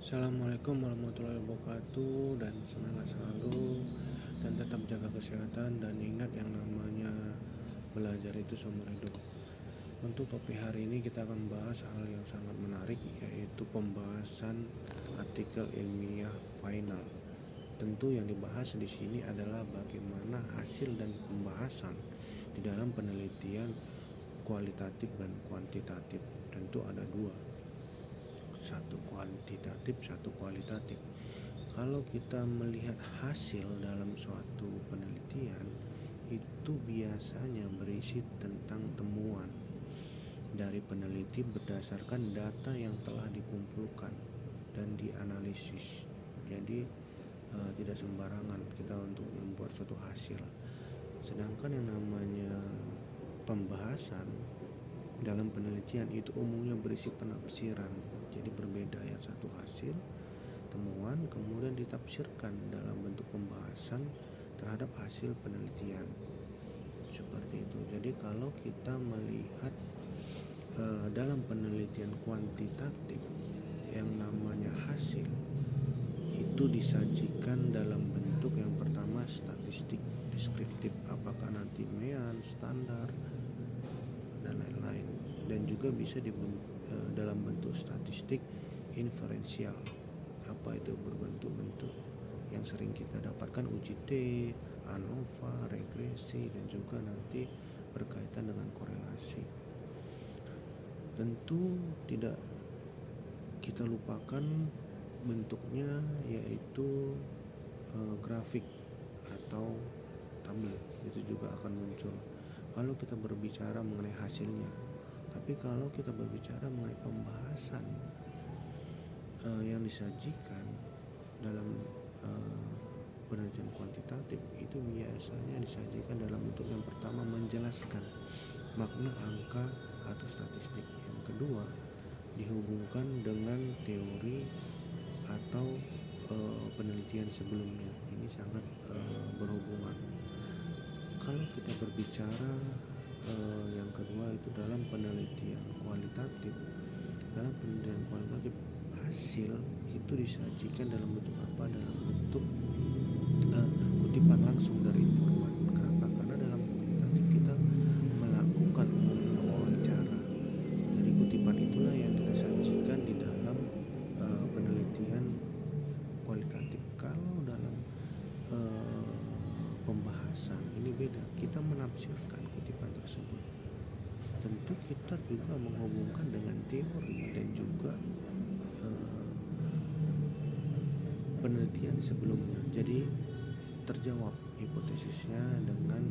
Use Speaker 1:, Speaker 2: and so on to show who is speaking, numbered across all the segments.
Speaker 1: Assalamualaikum warahmatullahi wabarakatuh, dan semangat selalu, dan tetap jaga kesehatan, dan ingat yang namanya belajar itu seumur hidup. Untuk topik hari ini kita akan membahas hal yang sangat menarik, yaitu pembahasan artikel ilmiah final. Tentu yang dibahas di sini adalah bagaimana hasil dan pembahasan di dalam penelitian kualitatif dan kuantitatif. Tentu ada dua, satu kuantitatif, satu kualitatif. Kalau kita melihat hasil dalam suatu penelitian, itu biasanya berisi tentang temuan dari peneliti berdasarkan data yang telah dikumpulkan dan dianalisis. Jadi tidak sembarangan kita untuk membuat suatu hasil. Sedangkan yang namanya pembahasan dalam penelitian itu umumnya berisi penafsiran. Jadi berbeda, yang satu hasil temuan kemudian ditafsirkan dalam bentuk pembahasan terhadap hasil penelitian. Seperti itu. Jadi kalau kita melihat dalam penelitian kuantitatif, yang namanya hasil itu disajikan dalam bentuk yang pertama statistik deskriptif, apakah nanti mean, standar, dan lain-lain, dan juga bisa dalam bentuk statistik inferensial. Apa itu berbentuk-bentuk yang sering kita dapatkan, uji T, ANOVA, regresi, dan juga nanti berkaitan dengan korelasi. Tentu tidak kita lupakan bentuknya, yaitu grafik atau tabel. Itu juga akan muncul kalau kita berbicara mengenai hasilnya. Tapi kalau kita berbicara mengenai pembahasan yang disajikan dalam penelitian kuantitatif, itu biasanya disajikan dalam bentuk yang pertama menjelaskan makna angka atau statistik, yang kedua dihubungkan dengan teori atau penelitian sebelumnya. Ini sangat berhubungan. Kalau kita berbicara yang kedua itu dalam penelitian kualitatif. Dalam penelitian kualitatif, hasil itu disajikan dalam bentuk apa? Dalam bentuk kutipan langsung dari informan. Kenapa? Karena dalam kualitatif kita melakukan wawancara. Jadi kutipan itulah yang kita sajikan di dalam penelitian kualitatif. Kalau dalam pembahasan ini beda, kita menafsirkan kutipan tersebut. Tentu kita juga menghubungkan dengan teori dan juga penelitian sebelumnya. Jadi terjawab hipotesisnya dengan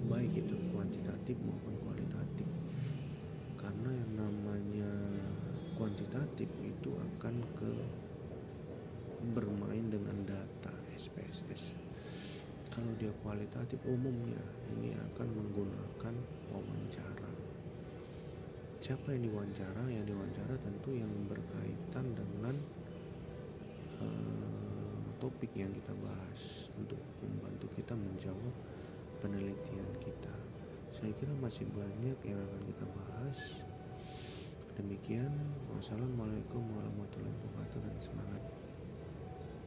Speaker 1: baik itu kuantitatif maupun kualitatif. Karena yang namanya kuantitatif itu akan bermain dengan data SPSS. Kalau dia kualitatif, umumnya ini akan menggunakan wawancara. Siapa yang diwawancara? Yang diwawancara tentu yang berkaitan dengan topik yang kita bahas untuk membantu kita menjawab penelitian kita. Saya kira masih banyak yang akan kita bahas. Demikian, wassalamualaikum warahmatullahi wabarakatuh, dan semangat.